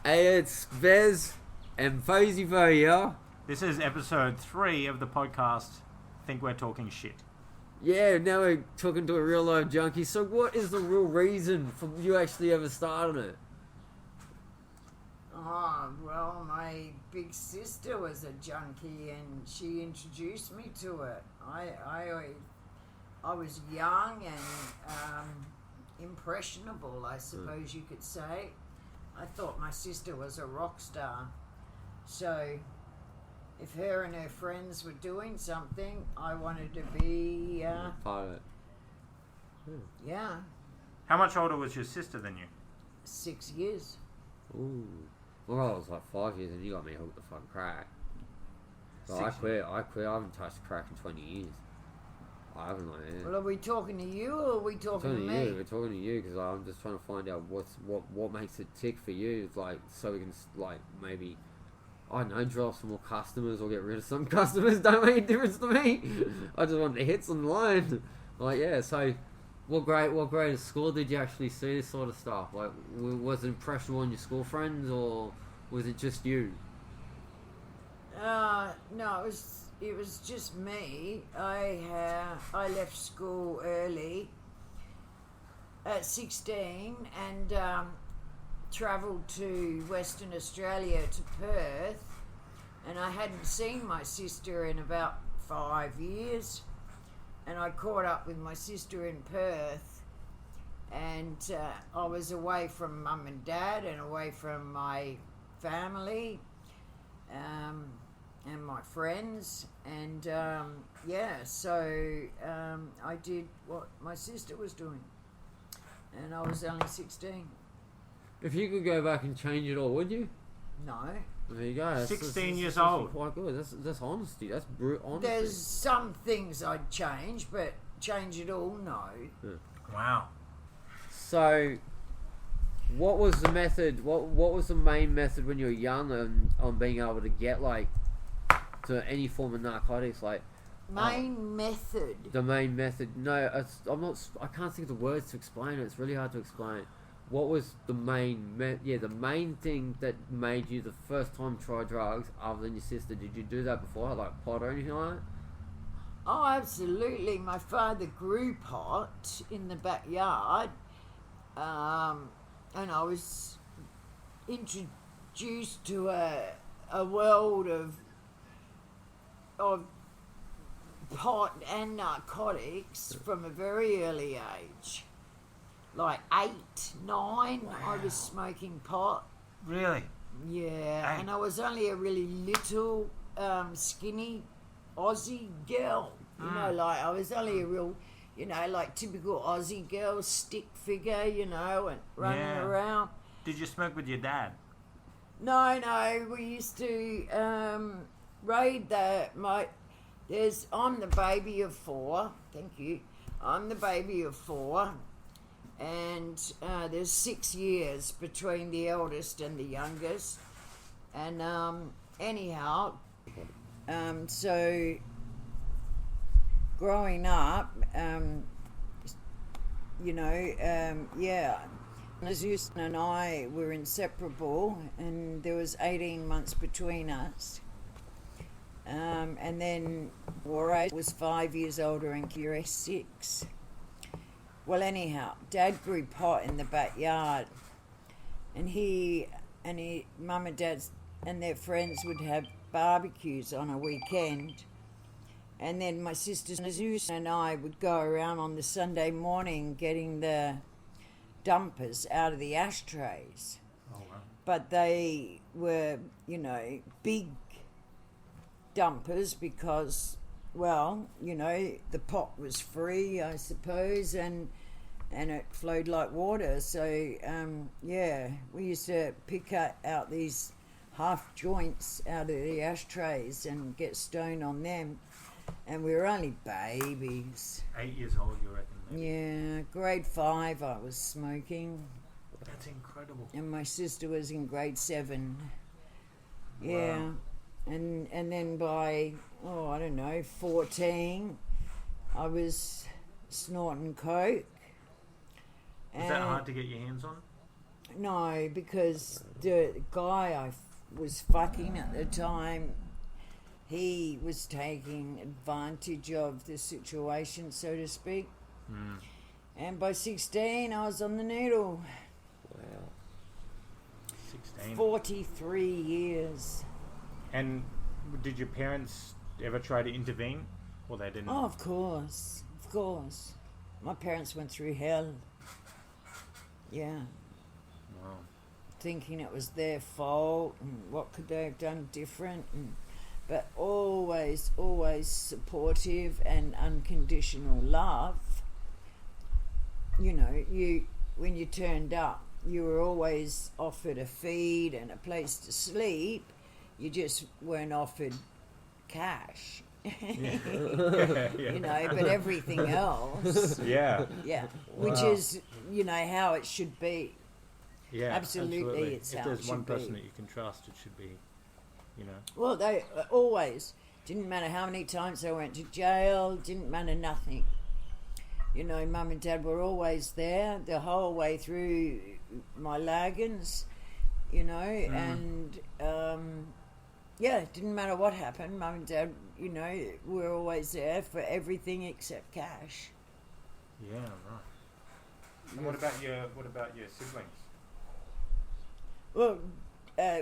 Hey, it's Vez and Posey Bo here. This is episode 3 of the podcast. Think we're talking shit. Yeah, now we're talking to a real life junkie. So what is the real reason for you actually ever started it? Oh, well, my big sister was a junkie and she introduced me to it. I was young and impressionable, I suppose you could say. I thought my sister was a rock star. So if her and her friends were doing something, I wanted to be Part of it. yeah, How much older was your sister than you? 6 years. Ooh. Well, I was like 5 years and you got me hooked the fucking crack. So I 6 quit. I haven't touched crack in 20 years. I haven't like it. Well, are we talking to you or are we talking to me? We're talking to you because I'm just trying to find out what makes it tick for you. It's like so we can like maybe I don't know, draw some more customers or get rid of some customers. Don't make a difference to me. I just want the hits on the line. Like yeah, so what grade of school did you actually see this sort of stuff? Like was it impressionable on your school friends or was it just you? No, it was just me. I left school early at 16 and travelled to Western Australia to Perth, and I hadn't seen my sister in about 5 years, and I caught up with my sister in Perth, and I was away from mum and dad and away from my family and my friends, and so I did what my sister was doing, and I was only 16. If you could go back and change it all, would you? No. There you go. 16 years old. Quite good. That's honesty. That's brute honesty. There's some things I'd change, but change it all, no. Yeah. Wow. So, what was the method? What was the main method when you were young on being able to get like to any form of narcotics? Like Main method. the main method. No, I'm not. I can't think of the words to explain it. It's really hard to explain. What was the main the main thing that made you the first time try drugs other than your sister? Did you do that before, like pot or anything like that? Oh, absolutely. My father grew pot in the backyard, and I was introduced to a world of pot and narcotics from a very early age. Like 8, 9, I was smoking pot. Really? Yeah, and I was only a really little, skinny Aussie girl. You know, like I was only a real, like typical Aussie girl, stick figure, and running around. Did you smoke with your dad? No, we used to raid I'm the baby of 4. Thank you. I'm the baby of 4. And there's 6 years between the eldest and the youngest. And anyhow, so growing up, Zeus and I were inseparable, and there was 18 months between us. And then Warren was 5 years older and Kira 6. Well, anyhow, Dad grew pot in the backyard, and Mum and Dad and their friends would have barbecues on a weekend, and then my sister Zeus and I would go around on the Sunday morning getting the dumpers out of the ashtrays. Oh, wow. But they were, big dumpers because, well, the pot was free, I suppose, and it flowed like water. So, we used to pick out these half joints out of the ashtrays and get stoned on them. And we were only babies. 8 years old, you reckon? Maybe? Yeah, grade 5 I was smoking. That's incredible. And my sister was in grade 7. Yeah. Wow. And then by, 14, I was snorting coke. Was that hard to get your hands on? No, because the guy was fucking at the time, he was taking advantage of the situation, so to speak. Mm. And by 16, I was on the needle. Wow. 16. 43 years. And did your parents ever try to intervene? Or they didn't? Oh, of course. Of course. My parents went through hell. Yeah. Wow. Thinking it was their fault and what could they have done different. But always, always supportive and unconditional love. You know, when you turned up, you were always offered a feed and a place to sleep. You just weren't offered cash. Yeah. You know, but everything else, Yeah. yeah, which Wow. is, you know, how it should be. Yeah. Absolutely, it's if how it there's one should person be. that you can trust, it should be, you know. Well, they always, didn't matter how many times they went to jail, didn't matter nothing. You know, Mum and Dad were always there the whole way through my lagons, you know, and yeah, it didn't matter what happened. Mum and Dad, you know, were always there for everything except cash. Yeah, right. And what about your siblings? Well,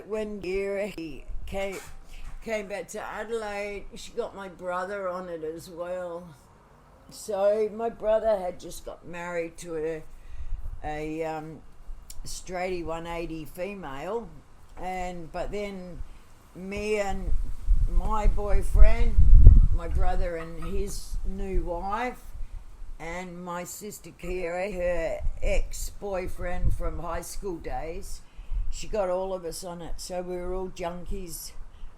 when Gira came back to Adelaide, she got my brother on it as well. So my brother had just got married to a straighty 180 female, but then me and my boyfriend, my brother and his new wife, and my sister Kira, her ex-boyfriend from high school days, she got all of us on it. So we were all junkies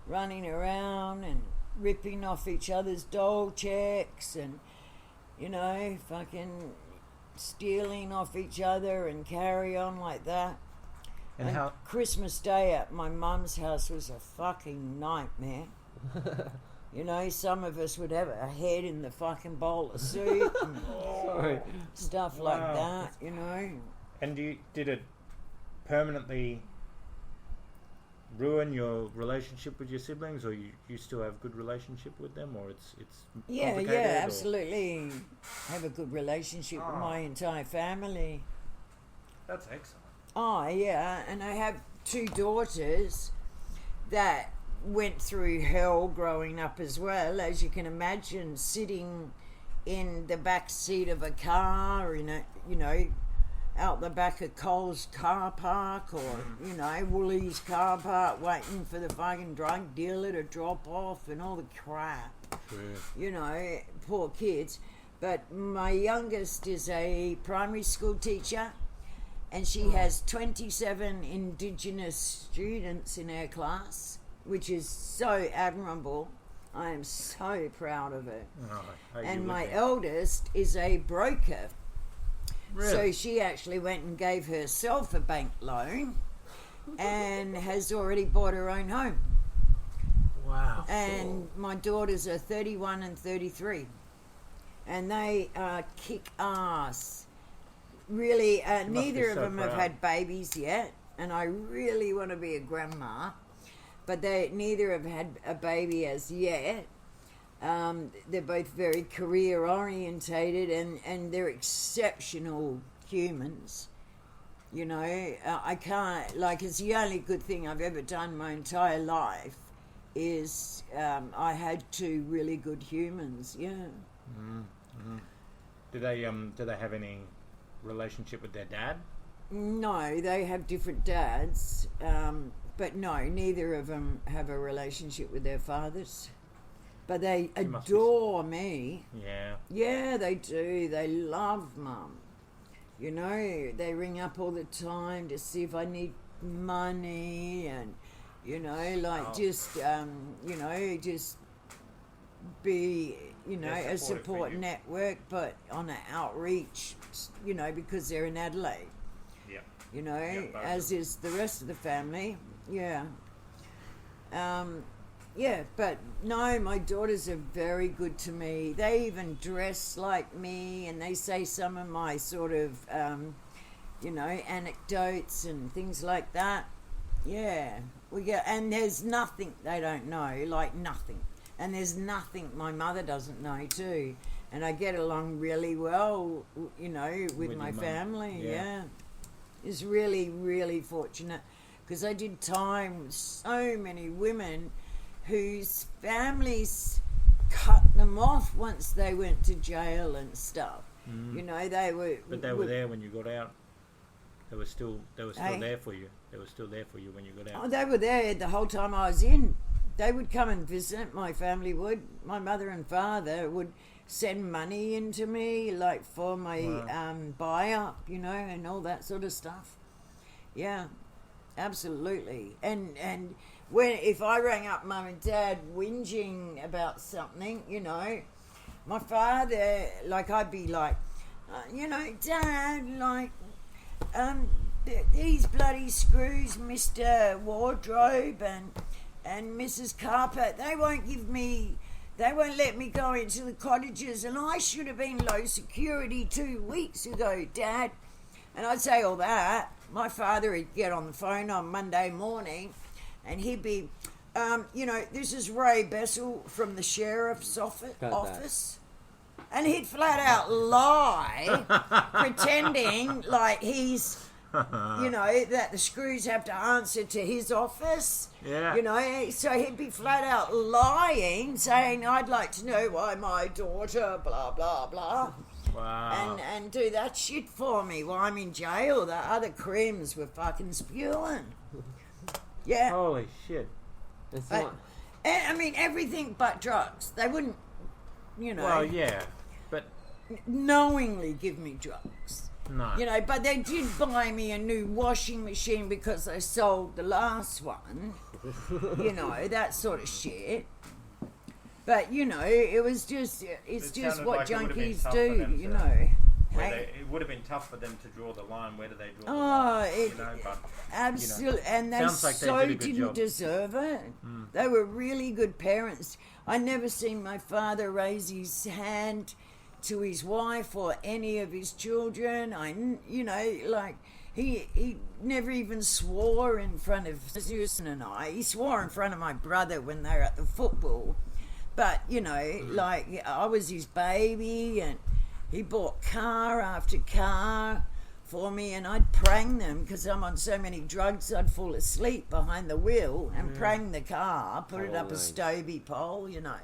running around and ripping off each other's doll checks and, you know, fucking stealing off each other and carry on like that. And how? Christmas Day at my mum's house was a fucking nightmare. You know, some of us would have a head in the fucking bowl of soup and Sorry. stuff Wow. like that, you know. And did it permanently ruin your relationship with your siblings, or you still have good relationship with them, or it's Yeah, complicated, yeah, or- absolutely. Have a good relationship with my entire family. That's excellent. Oh, yeah, and I have two daughters that went through hell growing up as well, as you can imagine, sitting in the back seat of a car, you know, out the back of Coles car park or, you know, Woolies car park, waiting for the fucking drug dealer to drop off and all the crap. Sure. You know, poor kids. But my youngest is a primary school teacher, and she has 27 Indigenous students in her class, which is so admirable. I am so proud of it. Oh, And my eldest is a broker. Really? So she actually went and gave herself a bank loan and has already bought her own home. Wow. And my daughters are 31 and 33. And they kick ass. Really, must neither be of so them have proud. had babies yet. And I really want to be a grandma. But neither have had a baby as yet. They're both very career orientated and they're exceptional humans. You know, I can't, like, it's the only good thing I've ever done my entire life is I had two really good humans, yeah. Mm-hmm. Do they have any relationship with their dad? No, they have different dads, but no, neither of them have a relationship with their fathers. But they You must be- adore me. Yeah. Yeah, they do. They love Mum. You know, they ring up all the time to see if I need money and, you know, like Oh. just, you know, just be, you know, They're a supportive for support you. network, but on an outreach, you know, because they're in Adelaide, Yeah. you know, Yeah, both of as is the rest of the family. Yeah. Yeah, but no, my daughters are very good to me. They even dress like me, and they say some of my sort of, you know, anecdotes and things like that. Yeah, we get, and there's nothing they don't know, like nothing. And there's nothing my mother doesn't know too. And I get along really well, you know, with my family. Yeah. It's really, really fortunate because I did time with so many women whose families cut them off once they went to jail and stuff. You know, they were. But they were there when you got out. They were still there for you. They were still there for you when you got out. Oh, they were there the whole time I was in. They would come and visit. My family would. My mother and father would send money into me, like for my buy-up, you know, and all that sort of stuff. Yeah, absolutely. And if I rang up Mum and Dad whinging about something, you know, my father, like, I'd be like, you know, Dad, like, these bloody screws, Mr. Wardrobe and Mrs. Carpet, they won't let me go into the cottages, and I should have been low security 2 weeks ago, Dad. And I'd say all that. My father would get on the phone on Monday morning, and he'd be, you know, this is Ray Bessel from the sheriff's office. And he'd flat out lie, pretending like he's, you know, that the screws have to answer to his office. Yeah. You know, so he'd be flat out lying, saying, I'd like to know why my daughter, blah, blah, blah. Wow. And do that shit for me while I'm in jail. The other crims were fucking spewing. Yeah. Holy shit. It's not... I mean, everything but drugs. They wouldn't, you know. Well, yeah, but knowingly give me drugs. no. You know, but they did buy me a new washing machine because they sold the last one. You know, that sort of shit. But, you know, it's just what like junkies do, you know. It would have been tough for them to draw the line. Where do they draw the line? You know, but, absolutely. you know, And they sounds like they so did a good didn't job. deserve it. They were really good parents. I never seen my father raise his hand to his wife or any of his children. You know, like, he never even swore in front of Susan and I. He swore in front of my brother when they were at the football. But, you know, like, I was his baby, and he bought car after car for me, and I'd prang them because I'm on so many drugs I'd fall asleep behind the wheel and prang the car, put it up a Stobie pole, you know,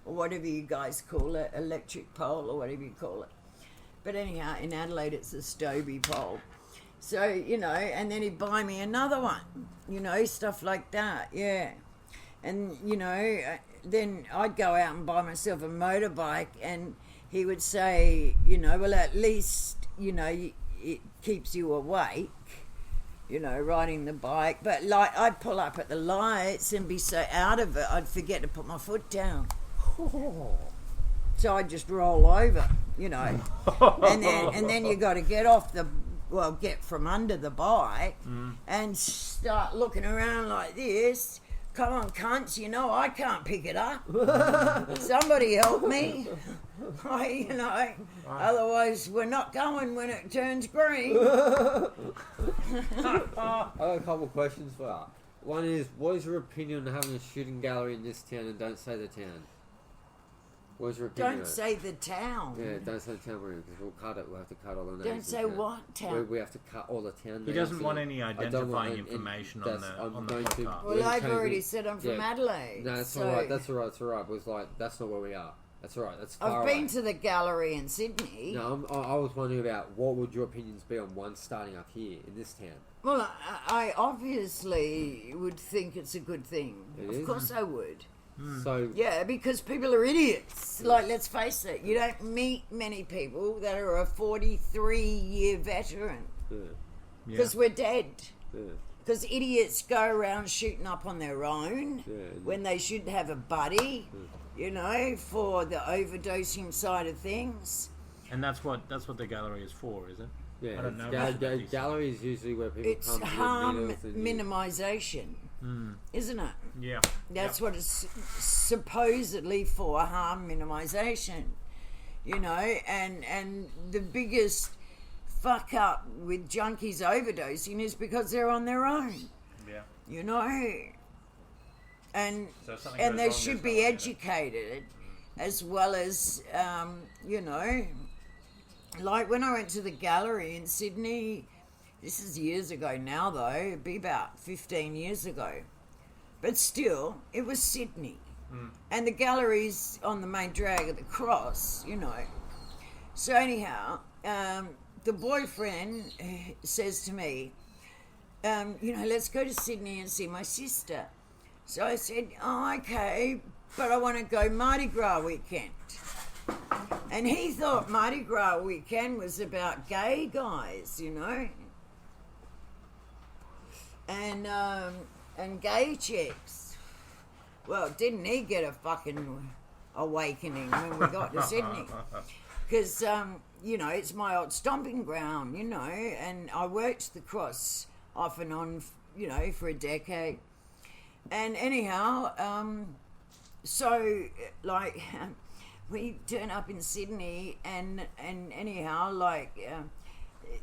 or whatever you guys call it, electric pole or whatever you call it. But anyhow, in Adelaide it's a Stobie pole. So, you know, and then he'd buy me another one, you know, stuff like that, yeah. And, you know, then I'd go out and buy myself a motorbike, and he would say, you know, well, at least, you know, it keeps you awake, you know, riding the bike. But, like, I'd pull up at the lights and be so out of it, I'd forget to put my foot down. So I'd just roll over, you know. and then you got to get from under the bike and start looking around like this. Come on, cunts, you know I can't pick it up. Somebody help me. You know, otherwise we're not going when it turns green. I got a couple of questions for that. One is, what is your opinion on having a shooting gallery in this town, and don't say the town? What is your opinion? Don't say the town. Yeah, don't say the town we're in, because we'll cut it. We'll have to cut all the names. Don't say what town. We have to cut all the town names. He doesn't want any identifying information on the podcast. Well, I've already said I'm from Adelaide. No, that's alright. That's alright. It's alright. It was like, that's not where we are. That's alright. That's far I've been away. to the gallery in Sydney. No, I was wondering about what would your opinions be on one starting up here in this town. Well, I obviously would think it's a good thing. Of course I would. So yeah, because people are idiots. Like, let's face it, you don't meet many people that are a 43-year veteran. Because we're dead. Because idiots go around shooting up on their own when they should have a buddy, you know, for the overdosing side of things. And that's what the gallery is for, is it? yeah, I don't know. gallery is usually where people It's come harm to minimisation, isn't it? fuck up with junkies overdosing is because they're on their own. Yeah. You know, and So if something and goes they wrong, should there's be no one in it. educated, as well as you know, like when I went to the gallery in Sydney. This is years ago now, though. It'd be about 15 years ago, but still, it was Sydney, and the gallery's on the main drag of the Cross. You know, so anyhow, the boyfriend says to me, you know, let's go to Sydney and see my sister. So I said, oh, okay, but I want to go Mardi Gras weekend. And he thought Mardi Gras weekend was about gay guys, you know, and gay chicks. Well, didn't he get a fucking awakening when we got to Sydney? Because, you know, it's my old stomping ground, you know, and I worked the Cross off and on, you know, for a decade. And anyhow, so, like, we turn up in Sydney, and anyhow, like,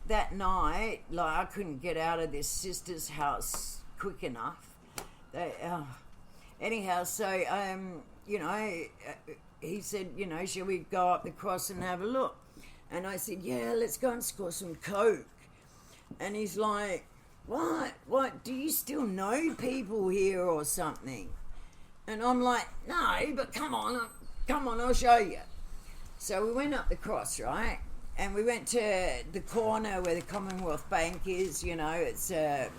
that night, like, I couldn't get out of this sister's house quick enough. Anyhow, so, you know, he said, you know, shall we go up the Cross and have a look? And I said, yeah, let's go and score some coke. And he's like, what, do you still know people here or something? And I'm like, no, but come on, I'll show you. So we went up the Cross, right? And we went to the corner where the Commonwealth Bank is, you know, it's a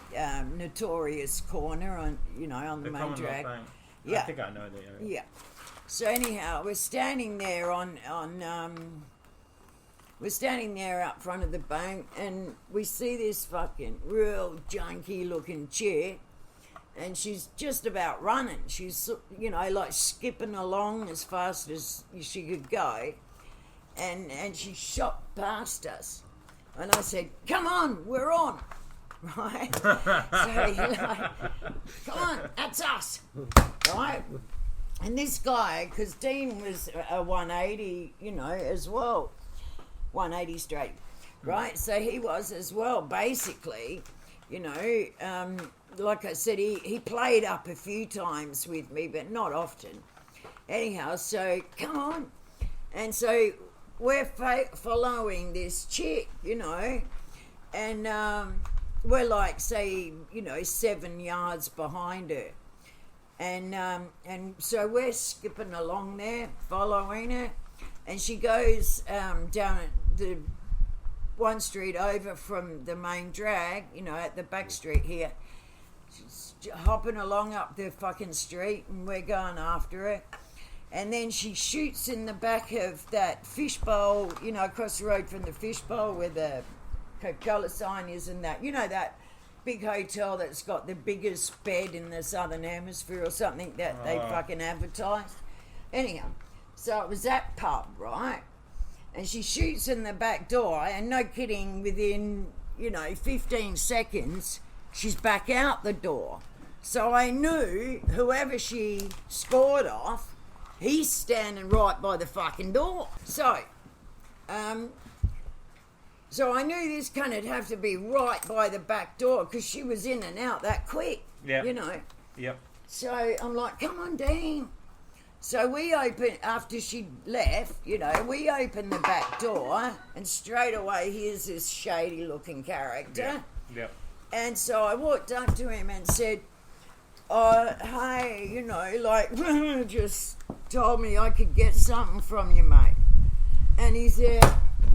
notorious corner on, you know, on the main drag. Bank. Yeah. I think I know the area. Yeah. So anyhow, we're standing there we're standing there up front of the bank, and we see this fucking real junky looking chick, and she's just about running. She's, you know, like skipping along as fast as she could go, and she shot past us. And I said, come on, we're on. Right? So you're like, come on, that's us. Right? And this guy, because Dean was a 180, you know, as well. 180 straight, right? So he was as well, basically, you know, like I said, he played up a few times with me, but not often. Anyhow, so come on. And so we're following this chick, you know, and we're like, say, you know, 7 yards behind her. And so we're skipping along there, following her. And she goes down the one street over from the main drag, you know, at the back street here. She's hopping along up the fucking street, and we're going after her. And then she shoots in the back of that fishbowl, you know, across the road from the fishbowl where the Coca-Cola sign is, and that, you know, that big hotel that's got the biggest bed in the Southern Hemisphere or something that they fucking advertised. Anyhow. So it was that pub, right? And she shoots in the back door, and no kidding, within, you know, 15 seconds, she's back out the door. So I knew whoever she scored off, he's standing right by the fucking door. So I knew this cunt'd have to be right by the back door, because she was in and out that quick, you know. Yep. So I'm like, come on, Dean. So we open, after she left, you know, we open the back door, and straight away here's this shady looking character. Yeah. And so I walked up to him and said, oh, hey, you know, like, just told me I could get something from you, mate. And he said,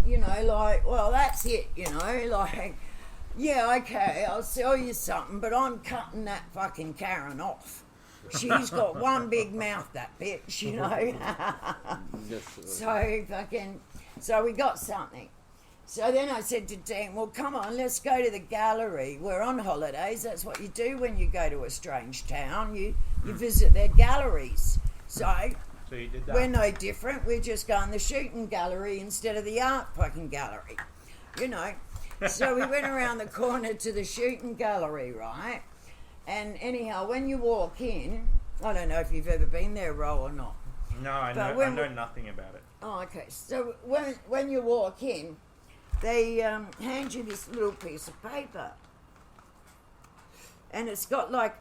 you know, like, well, that's it, you know, like, yeah, okay, I'll sell you something, but I'm cutting that fucking Karen off. She's got one big mouth, that bitch, you know. So we got something. So then I said to Dean, well, come on, let's go to the gallery. We're on holidays. That's what you do when you go to a strange town. You visit their galleries. So you did that. We're no different. We're just going the shooting gallery instead of the art fucking gallery, you know. So we went around the corner to the shooting gallery, right? And anyhow, when you walk in, I don't know if you've ever been there, Ro, or not. No, I know nothing about it. Oh, okay. So when you walk in, they hand you this little piece of paper, and it's got like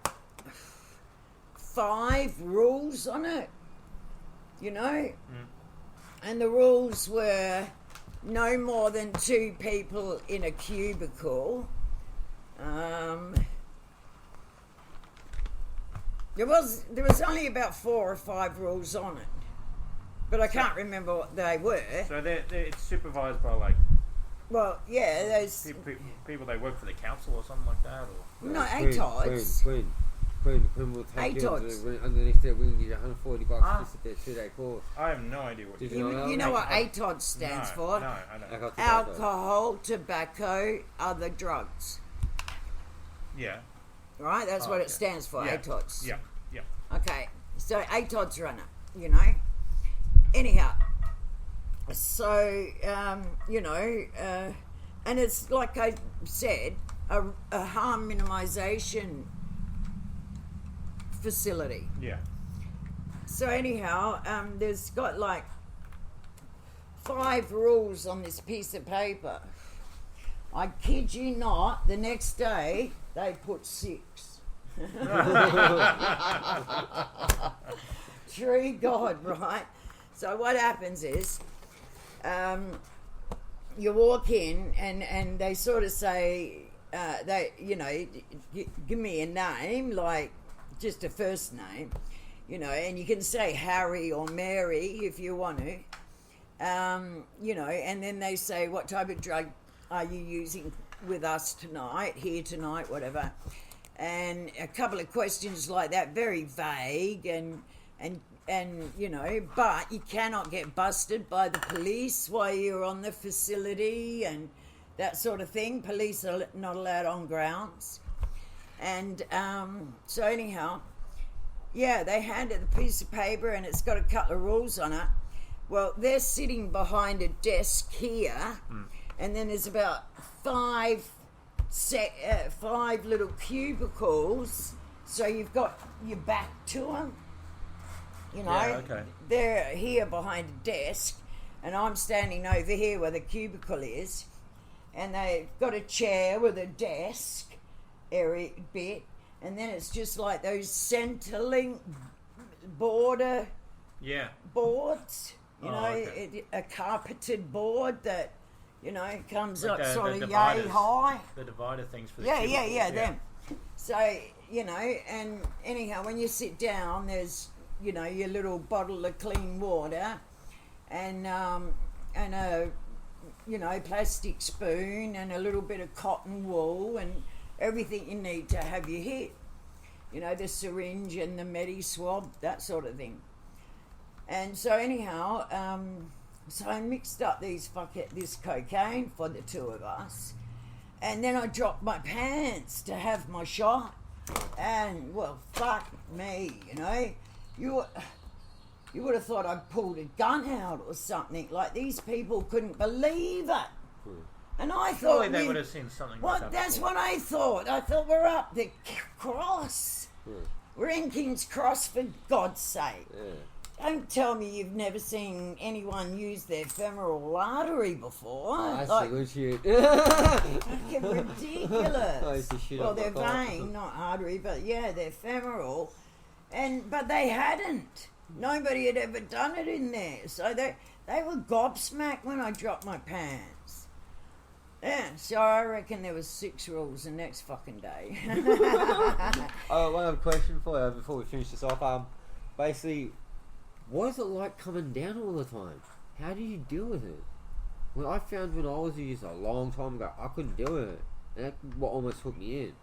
5 rules on it, you know? And the rules were no more than 2 people in a cubicle. There was only about 4 or 5 rules on it, but I can't remember what they were. So it's supervised by like Well, yeah, those people they work for the council or something like that, or no ATODs. Queen will take you ATODs. underneath there. We can give you $140 just at their 2-day course. I have no idea what. Did You know what ATOD stands for? No, I know. Alcohol, tobacco, other drugs. Yeah. Right, that's what okay. it stands for, Yeah. ATODs. Yeah. Yeah. Okay, so ATODs run it, you know. Anyhow, so, you know, and it's like I said, a harm minimisation facility. Yeah. So anyhow, there's got like 5 rules on this piece of paper. I kid you not, the next day they put 6. True God, right? So what happens is, you walk in and they sort of say, they, you know, give me a name, like just a first name, you know, and you can say Harry or Mary if you want to, you know, and then they say, what type of drug are you using with us tonight, here tonight, whatever. And a couple of questions like that, very vague and you know, but you cannot get busted by the police while you're on the facility and that sort of thing. Police are not allowed on grounds. And so anyhow, yeah, they handed the piece of paper and it's got a couple of rules on it. Well, they're sitting behind a desk here, and then there's about 5 little cubicles, so you've got your back to them. You know, Yeah, okay. They're here behind a desk, and I'm standing over here where the cubicle is, and they've got a chair with a desk area bit, and then it's just like those Centrelink border Yeah. boards, you Oh, know, okay. a carpeted board that, you know, comes Like up the sort of yay dividers. high. The divider things for the Yeah, cubicles, them. So, you know, and anyhow, when you sit down, there's, you know, your little bottle of clean water and a, you know, plastic spoon and a little bit of cotton wool and everything you need to have your hit. You know, the syringe and the medi-swab, that sort of thing. And so anyhow, so I mixed up this cocaine for the 2 of us. And then I dropped my pants to have my shot. And, well, fuck me, you know. You would have thought I'd pulled a gun out or something. Like, these people couldn't believe it. And I Surely thought... they would have seen something Well, like that. that's before. what I thought. I thought we're up the cross. We're in King's Cross, for God's sake. Don't tell me you've never seen anyone use their femoral artery before. I Like, see good shit. fucking ridiculous. I used to shit Well, on my they're car. vein, not artery, but yeah, they're femoral. But they hadn't. Nobody had ever done it in there. So they were gobsmacked when I dropped my pants. Yeah, so I reckon there was 6 rules the next fucking day. One other question for you before we finish this off. Basically, what is it like coming down all the time? How do you deal with it? Well, I found when I was used a long time ago, I couldn't deal with it. And that's what almost took me in.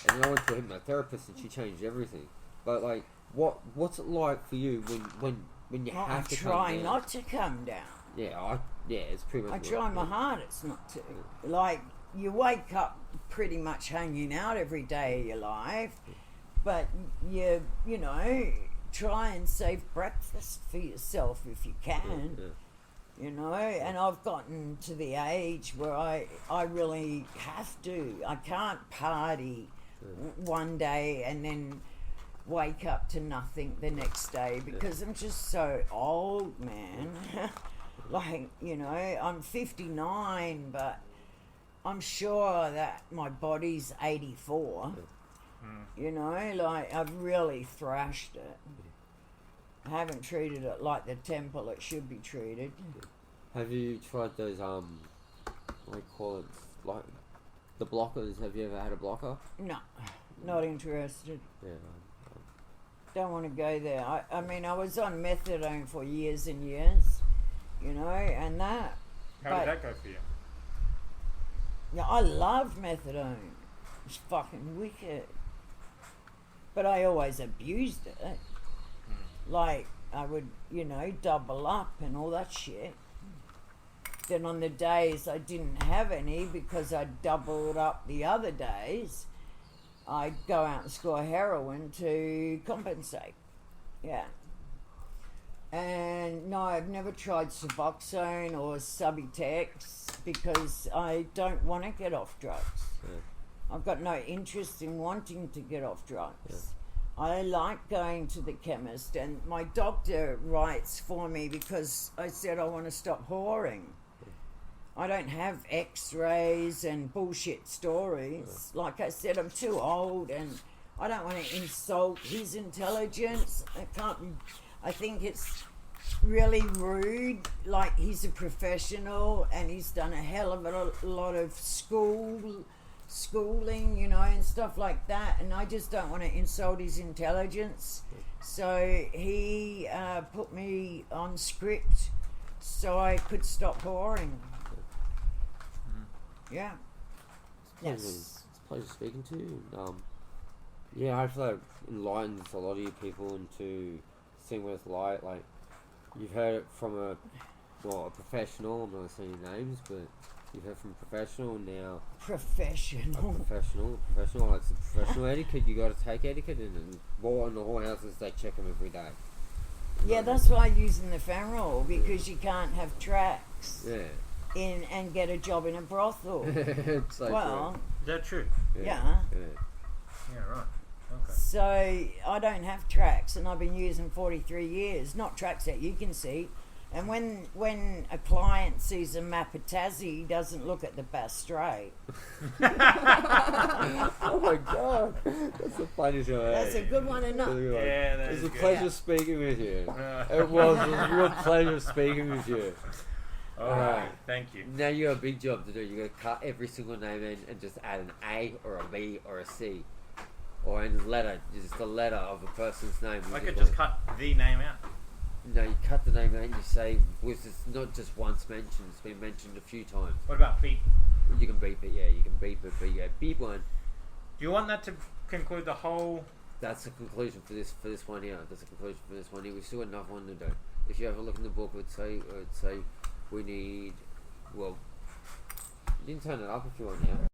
And then I went to a hypnotherapist and she changed everything. But like, what's it like for you when you have to come down? I try not to come down. Yeah, it's pretty much. I try my hardest not to. Like, you wake up pretty much hanging out every day of your life, but you know, try and save breakfast for yourself if you can. Yeah. You know, and I've gotten to the age where I really have to. I can't party one day and then wake up to nothing the next day because I'm just so old, man. Like, you know, I'm 59, but I'm sure that my body's 84. You know, like I've really thrashed it. I haven't treated it like the temple it should be treated. Have you tried those what do you call it? Like the blockers? Have you ever had a blocker? No, not interested. Yeah. Don't want to go there. I mean, I was on methadone for years and years, you know, and that. How did that go for you? Yeah, I love methadone. It's fucking wicked. But I always abused it. Like, I would, you know, double up and all that shit. Then on the days I didn't have any because I doubled up the other days, I'd go out and score heroin to compensate. Yeah. And no, I've never tried Suboxone or Subutex because I don't want to get off drugs. Yeah. I've got no interest in wanting to get off drugs. Yeah. I like going to the chemist, and my doctor writes for me because I said I want to stop whoring. I don't have x-rays and bullshit stories. Like I said, I'm too old and I don't want to insult his intelligence. I think it's really rude. Like, he's a professional and he's done a hell of a lot of schooling, you know, and stuff like that, and I just don't want to insult his intelligence. So he put me on script so I could stop whoring. Yeah. Yes. It's a pleasure speaking to you. Yeah, hopefully that enlightens a lot of you people into seeing what it's like. Like, you've heard it from a professional. I'm not saying names, but you've heard from a professional now. Professional. Professional. Like, it's a professional etiquette. You got to take etiquette and well, in the whorehouses they check them every day. Yeah, that's why I'm using the Femoral, because you can't have tracks. Yeah. In and get a job in a brothel. It's so Well, true. Is that true? Yeah. Yeah, right. Okay. So I don't have tracks, and I've been using 43 years. Not tracks that you can see. And when a client sees a map of Tassie, he doesn't look at the Bass Strait. Oh my god, that's a funny show. That's a good one enough. Yeah, that It is was a good. pleasure speaking with you. It was a real pleasure speaking with you. Alright, thank you. Now you got a big job to do. You got to cut every single name in and just add an A or a B or a C, or a letter, just a letter of a person's name. I could just cut the name out. No, you cut the name out and you say, "Was it's not just once mentioned? It's been mentioned a few times." What about beep? You can beep it, yeah. You can beep it, but you go beep one. Do you want that to conclude the whole? That's the conclusion for this one here. That's the conclusion for this one here. We still got another one to do. If you have a look in the book, it would say we need. Well, you can turn it up if you want now.